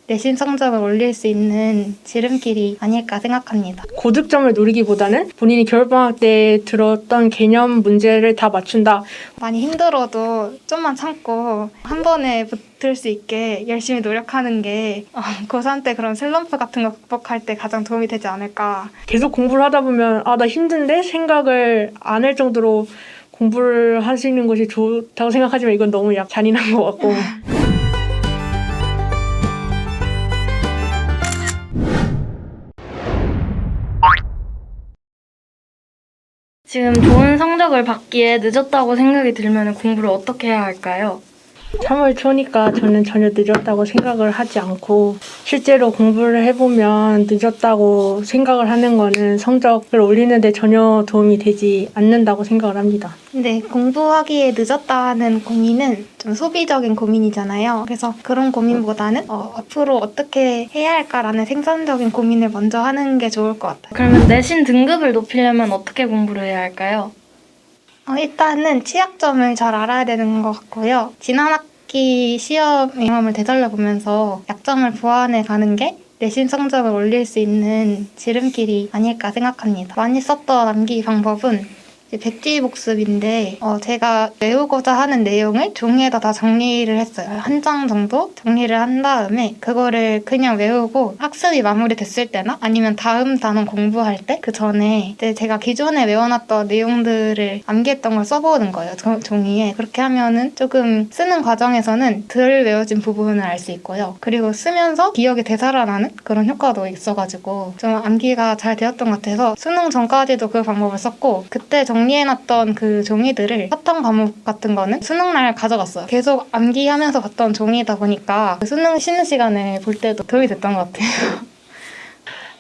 내신 성적을 올릴 수 있는 지름길이 아닐까 생각합니다. 고득점을 노리기보다는 본인이 겨울방학 때 들었던 개념 문제를 다 맞춘다. 많이 힘들어도 좀만 참고 한 번에 붙을 수 있게 열심히 노력하는 게 고3 때 그런 슬럼프 같은 거 극복할 때 가장 도움이 되지 않을까. 계속 공부를 하다 보면 나 힘든데 생각을 안 할 정도로 공부를 하시는 것이 좋다고 생각하지만 이건 너무 잔인한 것 같고. 지금 좋은 성적을 받기에 늦었다고 생각이 들면 공부를 어떻게 해야 할까요? 3월 초니까 저는 전혀 늦었다고 생각을 하지 않고 실제로 공부를 해보면 늦었다고 생각을 하는 거는 성적을 올리는 데 전혀 도움이 되지 않는다고 생각을 합니다. 근데 공부하기에 늦었다는 고민은 좀 소비적인 고민이잖아요. 그래서 그런 고민보다는 앞으로 어떻게 해야 할까라는 생산적인 고민을 먼저 하는 게 좋을 것 같아요. 그러면 내신 등급을 높이려면 어떻게 공부를 해야 할까요? 일단은 취약점을 잘 알아야 되는 것 같고요. 지난 학기 시험 경험을 되살려보면서 약점을 보완해 가는 게 내신 성적을 올릴 수 있는 지름길이 아닐까 생각합니다. 많이 썼던 암기 방법은 백지 복습인데 제가 외우고자 하는 내용을 종이에다 다 정리를 했어요. 한 장 정도 정리를 한 다음에 그거를 그냥 외우고 학습이 마무리됐을 때나 아니면 다음 단원 공부할 때 그 전에 이제 제가 기존에 외워놨던 내용들을 암기했던 걸 써보는 거예요. 종이에. 그렇게 하면은 조금 쓰는 과정에서는 덜 외워진 부분을 알 수 있고요. 그리고 쓰면서 기억이 되살아나는 그런 효과도 있어가지고 좀 암기가 잘 되었던 것 같아서 수능 전까지도 그 방법을 썼고 그때 정리해놨던 그 종이들을 사탐 과목 같은 거는 수능날 가져갔어요. 계속 암기하면서 봤던 종이다 보니까 수능 쉬는 시간에 볼 때도 도움이 됐던 것 같아요.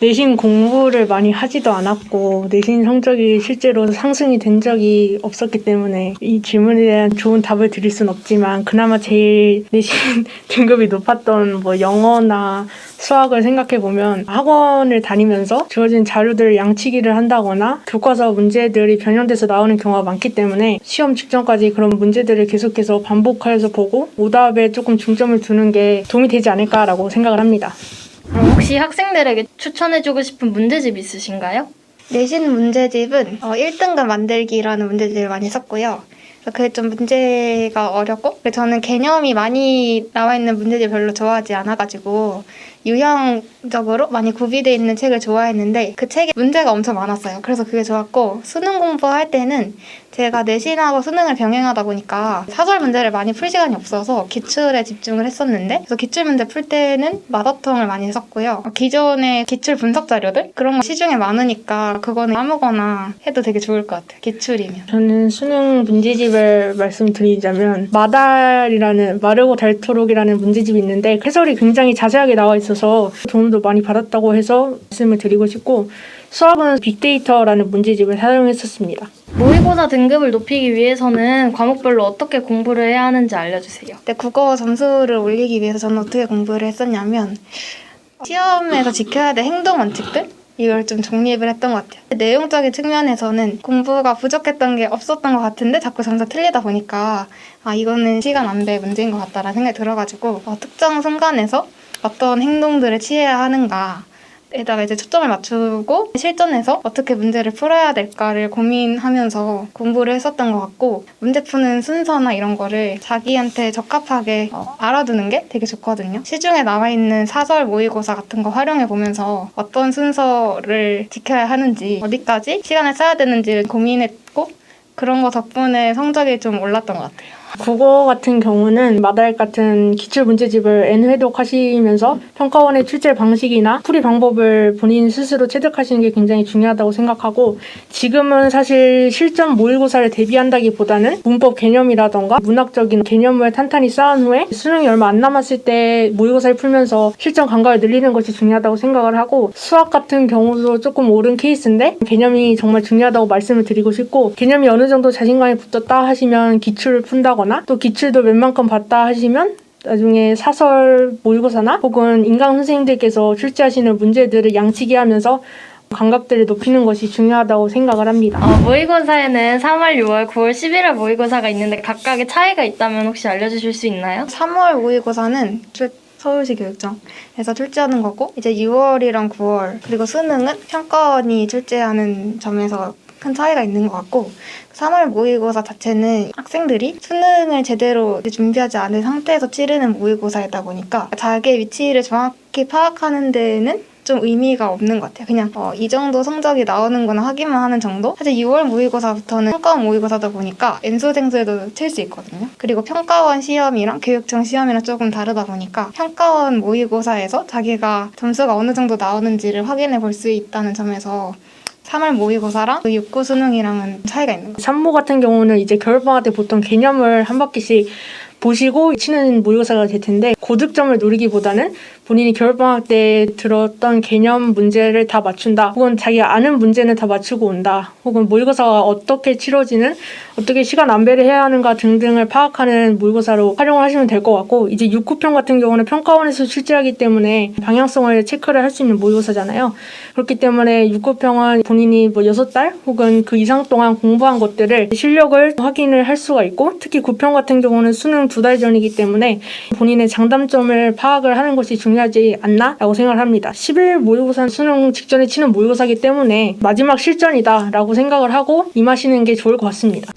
내신 공부를 많이 하지도 않았고 내신 성적이 실제로 상승이 된 적이 없었기 때문에 이 질문에 대한 좋은 답을 드릴 순 없지만 그나마 제일 내신 등급이 높았던 영어나 수학을 생각해보면 학원을 다니면서 주어진 자료들을 양치기를 한다거나 교과서 문제들이 변형돼서 나오는 경우가 많기 때문에 시험 직전까지 그런 문제들을 계속해서 반복해서 보고 오답에 조금 중점을 두는 게 도움이 되지 않을까라고 생각을 합니다. 그럼 혹시 학생들에게 추천해주고 싶은 문제집 있으신가요? 내신 문제집은 1등급 만들기라는 문제집을 많이 썼고요. 그게 좀 문제가 어렵고 저는 개념이 많이 나와 있는 문제집 별로 좋아하지 않아가지고 유형적으로 많이 구비되어 있는 책을 좋아했는데 그 책에 문제가 엄청 많았어요. 그래서 그게 좋았고 수능 공부할 때는 제가 내신하고 수능을 병행하다 보니까 사설 문제를 많이 풀 시간이 없어서 기출에 집중을 했었는데 그래서 기출 문제 풀 때는 마더텅을 많이 썼고요. 기존의 기출 분석 자료들? 그런 거 시중에 많으니까 그거는 아무거나 해도 되게 좋을 것 같아요. 기출이면. 저는 수능 문제집을 말씀드리자면 마르고 닳도록이라는 문제집이 있는데 해설이 굉장히 자세하게 나와 있어서 도움도 많이 받았다고 해서 말씀을 드리고 싶고 수학은 빅데이터라는 문제집을 사용했었습니다. 모의고사 등급을 높이기 위해서는 과목별로 어떻게 공부를 해야 하는지 알려주세요. 근데 국어 점수를 올리기 위해서 저는 어떻게 공부를 했었냐면 시험에서 지켜야 될 행동 원칙들? 이걸 좀 정립을 했던 것 같아요. 내용적인 측면에서는 공부가 부족했던 게 없었던 것 같은데 자꾸 점수가 틀리다 보니까 이거는 시간 안배 문제인 것 같다라는 생각이 들어가지고 특정 순간에서 어떤 행동들을 취해야 하는가 에다가 이제 초점을 맞추고 실전에서 어떻게 문제를 풀어야 될까를 고민하면서 공부를 했었던 것 같고 문제 푸는 순서나 이런 거를 자기한테 적합하게 알아두는 게 되게 좋거든요. 시중에 나와 있는 사설 모의고사 같은 거 활용해 보면서 어떤 순서를 지켜야 하는지 어디까지 시간을 써야 되는지 고민했고 그런 거 덕분에 성적이 좀 올랐던 것 같아요. 국어 같은 경우는 마다할 같은 기출 문제집을 N회독 하시면서 평가원의 출제 방식이나 풀이 방법을 본인 스스로 체득하시는 게 굉장히 중요하다고 생각하고 지금은 사실 실전 모의고사를 대비한다기보다는 문법 개념이라던가 문학적인 개념을 탄탄히 쌓은 후에 수능이 얼마 안 남았을 때 모의고사를 풀면서 실전 감각을 늘리는 것이 중요하다고 생각을 하고 수학 같은 경우도 조금 옳은 케이스인데 개념이 정말 중요하다고 말씀을 드리고 싶고 개념이 어느 정도 자신감이 붙었다 하시면 기출을 푼다거나 또 기출도 웬만큼 봤다 하시면 나중에 사설 모의고사나 혹은 인강 선생님들께서 출제하시는 문제들을 양치기 하면서 감각들을 높이는 것이 중요하다고 생각을 합니다. 모의고사에는 3월, 6월, 9월, 11월 모의고사가 있는데 각각의 차이가 있다면 혹시 알려주실 수 있나요? 3월 모의고사는 서울시 교육청에서 출제하는 거고, 이제 6월이랑 9월 그리고 수능은 평가원이 출제하는 점에서 큰 차이가 있는 것 같고, 3월 모의고사 자체는 학생들이 수능을 제대로 준비하지 않은 상태에서 치르는 모의고사이다 보니까 자기의 위치를 정확히 파악하는 데는 좀 의미가 없는 것 같아요. 그냥 이 정도 성적이 나오는 거나 확인만 하는 정도? 사실 6월 모의고사부터는 평가원 모의고사다 보니까 N수생수에도 칠 수 있거든요. 그리고 평가원 시험이랑 교육청 시험이랑 조금 다르다 보니까 평가원 모의고사에서 자기가 점수가 어느 정도 나오는지를 확인해 볼 수 있다는 점에서 3월 모의고사랑 6구 수능이랑은 차이가 있는 거죠. 산모 같은 경우는 이제 겨울방학 때 보통 개념을 한 바퀴씩 보시고 치는 모의고사가 될 텐데, 고득점을 노리기보다는 본인이 겨울방학 때 들었던 개념 문제를 다 맞춘다, 혹은 자기가 아는 문제는 다 맞추고 온다, 혹은 모의고사가 어떻게 치러지는, 어떻게 시간 안배를 해야 하는가 등등을 파악하는 모의고사로 활용을 하시면 될 것 같고, 이제 6구편 같은 경우는 평가원에서 출제하기 때문에 방향성을 체크를 할 수 있는 모의고사잖아요. 그렇기 때문에 6구평은 본인이 6달 혹은 그 이상 동안 공부한 것들을 실력을 확인을 할 수가 있고, 특히 9편 같은 경우는 수능 2달 전이기 때문에 본인의 장단점을 파악을 하는 것이 중요하지 않나? 라고 생각을 합니다. 10일 모의고사는 수능 직전에 치는 모의고사이기 때문에 마지막 실전이다 라고 생각을 하고 임하시는 게 좋을 것 같습니다.